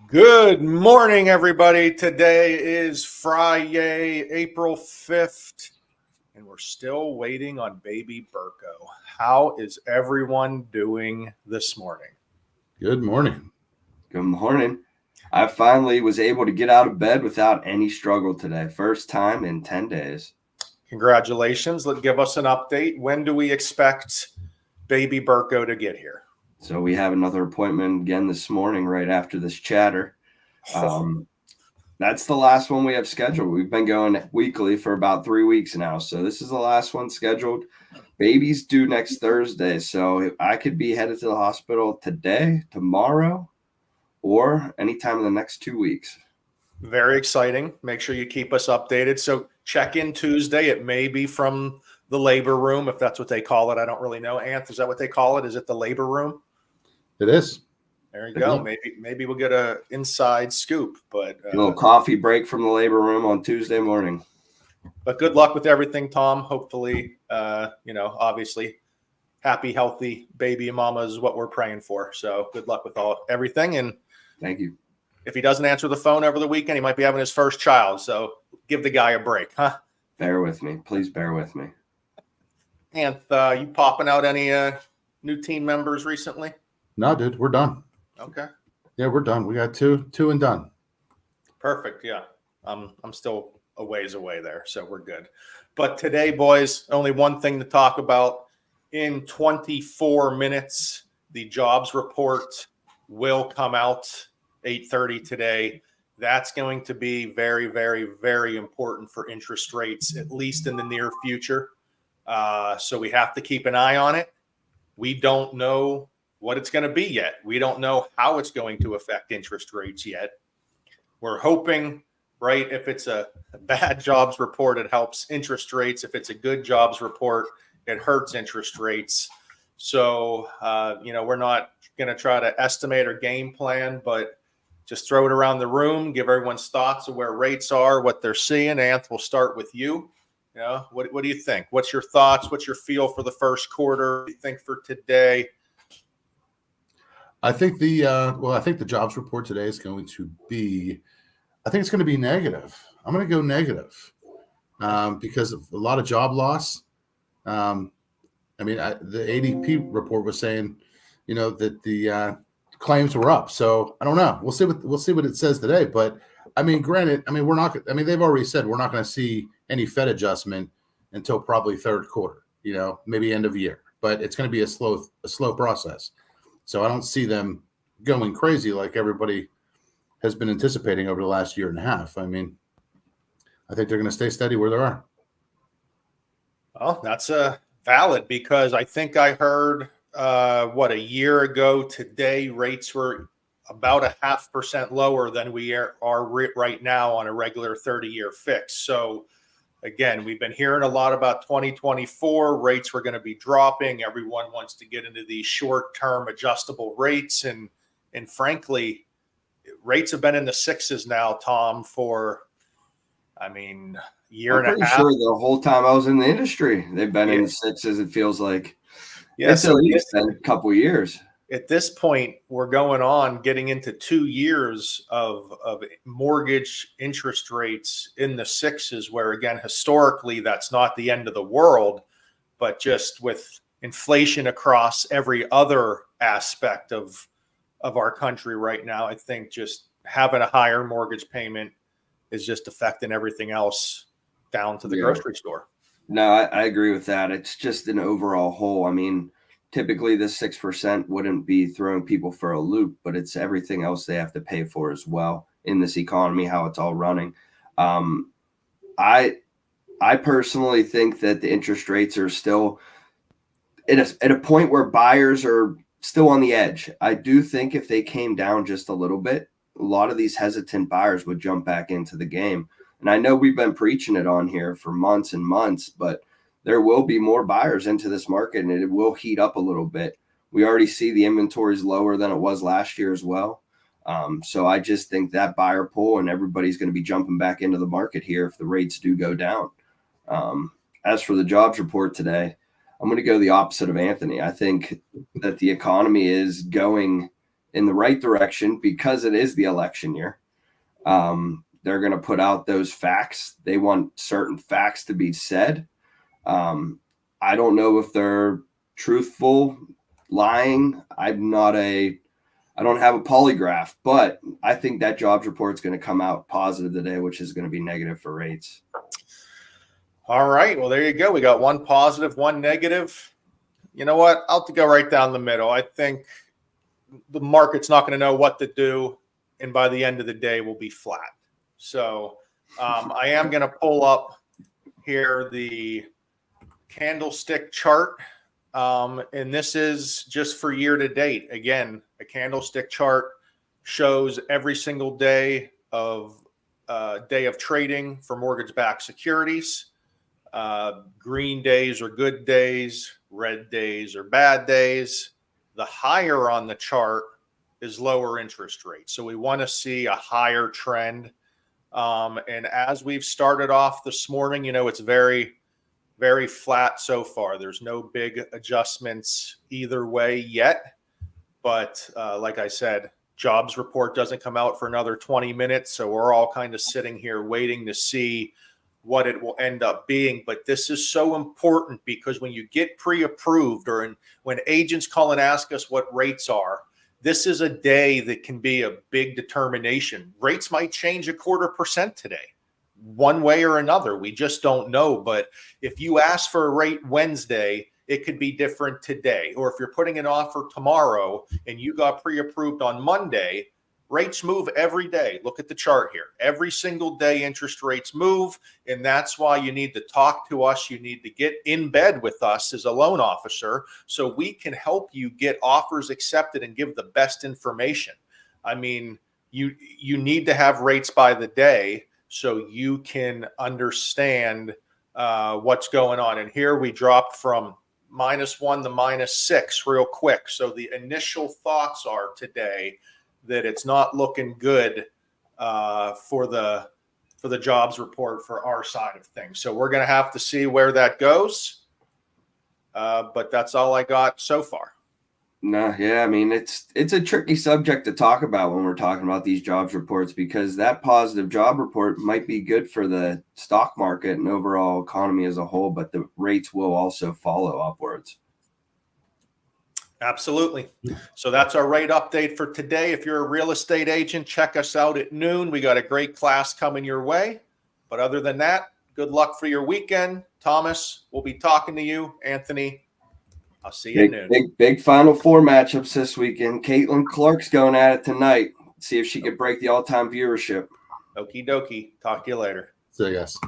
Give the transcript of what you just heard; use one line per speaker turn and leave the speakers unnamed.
Good morning, everybody. Today is Friday, April 5th, and we're still waiting on baby Burko. How is everyone doing this morning?
Good morning.
Good morning. I finally was able to get out of bed without any struggle today. First time in 10 days.
Congratulations. Give us an update. When do we expect baby Burko to get here?
So we have another appointment again this morning right after this chatter. That's the last one we have scheduled. We've been going weekly for about 3 weeks now. So this is the last one scheduled. Baby's due next Thursday. So I could be headed to the hospital today, tomorrow, or anytime in the next 2 weeks.
Very exciting. Make sure you keep us updated. So check in Tuesday. It may be from the labor room, if that's what they call it. I don't really know. Anth, is that what they call it? Is it the labor room?
It is.
There you go. Maybe we'll get an inside scoop. But
a little coffee break from the labor room on Tuesday morning.
But good luck with everything, Tom. Hopefully, obviously, happy, healthy baby and mama is what we're praying for. So good luck with everything. And
thank you.
If he doesn't answer the phone over the weekend, he might be having his first child. So give the guy a break, huh?
Bear with me. Please bear with me.
Anth, you popping out any new team members recently?
No, dude, we're done.
Okay.
Yeah, we're done. We got two and done.
Perfect. Yeah. I'm still a ways away there, so we're good. But today, boys, only one thing to talk about. In 24 minutes, the jobs report will come out 8:30 today. That's going to be very, very, very important for interest rates, at least in the near future. So we have to keep an eye on it. We don't know what it's going to be yet. We don't know how it's going to affect interest rates yet. We're hoping, right, if it's a bad jobs report, it helps interest rates. If it's a good jobs report, it hurts interest rates. So, we're not going to try to estimate or game plan, but just throw it around the room, give everyone's thoughts of where rates are, what they're seeing. Anth, we'll start with you. What do you think? What's your thoughts? What's your feel for the first quarter? What do you think for today?
I think the jobs report today is going to be, I think it's going to be negative. I'm going to go negative because of a lot of job loss. The ADP report was saying, that the claims were up. So I don't know. We'll see what it says today. But granted, we're not. They've already said we're not going to see any Fed adjustment until probably third quarter. Maybe end of year. But it's going to be a slow process. So I don't see them going crazy like everybody has been anticipating over the last year and a half. I think they're going to stay steady where they are.
Well, that's valid because I think I heard a year ago today rates were about 0.5% lower than we are right now on a regular 30-year fix. So again, we've been hearing a lot about 2024 rates were going to be dropping. Everyone wants to get into these short-term adjustable rates. And frankly, rates have been in the sixes now, Tom, for, year and a half.
I'm pretty sure the whole time I was in the industry, they've been in the sixes, it feels like.
Yeah,
it's at least been a couple of years.
At this point, we're getting into 2 years of mortgage interest rates in the sixes, where, again, historically, that's not the end of the world, but just with inflation across every other aspect of our country right now, I think just having a higher mortgage payment is just affecting everything else down to the grocery store.
No, I agree with that. It's just an overall whole. Typically the 6% wouldn't be throwing people for a loop, but it's everything else they have to pay for as well in this economy, how it's all running. I personally think that the interest rates are still at a point where buyers are still on the edge. I do think if they came down just a little bit, a lot of these hesitant buyers would jump back into the game. And I know we've been preaching it on here for months and months, but there will be more buyers into this market and it will heat up a little bit. We already see the inventories lower than it was last year as well. So I just think that buyer pool and everybody's going to be jumping back into the market here if the rates do go down. As for the jobs report today, I'm going to go the opposite of Anthony. I think that the economy is going in the right direction because it is the election year. They're going to put out those facts. They want certain facts to be said. I don't know if they're truthful, lying. I don't have a polygraph, but I think that jobs report is going to come out positive today, which is going to be negative for rates.
All right. Well, there you go. We got one positive, one negative. You know what? I'll have to go right down the middle. I think the market's not going to know what to do, and by the end of the day, we'll be flat. So I am going to pull up here the candlestick chart. And this is just for year to date. Again, a candlestick chart shows every single day of trading for mortgage-backed securities. Green days are good days, red days are bad days. The higher on the chart is lower interest rates. So we want to see a higher trend. And as we've started off this morning, it's very, very flat so far. There's no big adjustments either way yet. But like I said, jobs report doesn't come out for another 20 minutes. So we're all kind of sitting here waiting to see what it will end up being. But this is so important because when you get pre-approved when agents call and ask us what rates are, this is a day that can be a big determination. Rates might change 0.25% today, one way or another. We just don't know. But if you ask for a rate Wednesday, it could be different today. Or if you're putting an offer tomorrow and you got pre-approved on Monday, rates move every day. Look at the chart here. Every single day interest rates move, and that's why you need to talk to us. You need to get in bed with us as a loan officer so we can help you get offers accepted and give the best information. I mean, you need to have rates by the day so you can understand what's going on. And here we dropped from -1 to -6 real quick. So the initial thoughts are today that it's not looking good for the jobs report for our side of things. So we're going to have to see where that goes. But that's all I got so far.
No, yeah, I mean, it's a tricky subject to talk about when we're talking about these jobs reports, because that positive job report might be good for the stock market and overall economy as a whole, but the rates will also follow upwards.
Absolutely. So that's our rate update for today. If you're a real estate agent, check us out at noon. We got a great class coming your way. But other than that, good luck for your weekend. Thomas, we'll be talking to you. Anthony, I'll see you at noon.
Big Final Four matchups this weekend. Caitlin Clark's going at it tonight. See if she could break the all-time viewership.
Okie dokie. Talk to you later.
So, yes.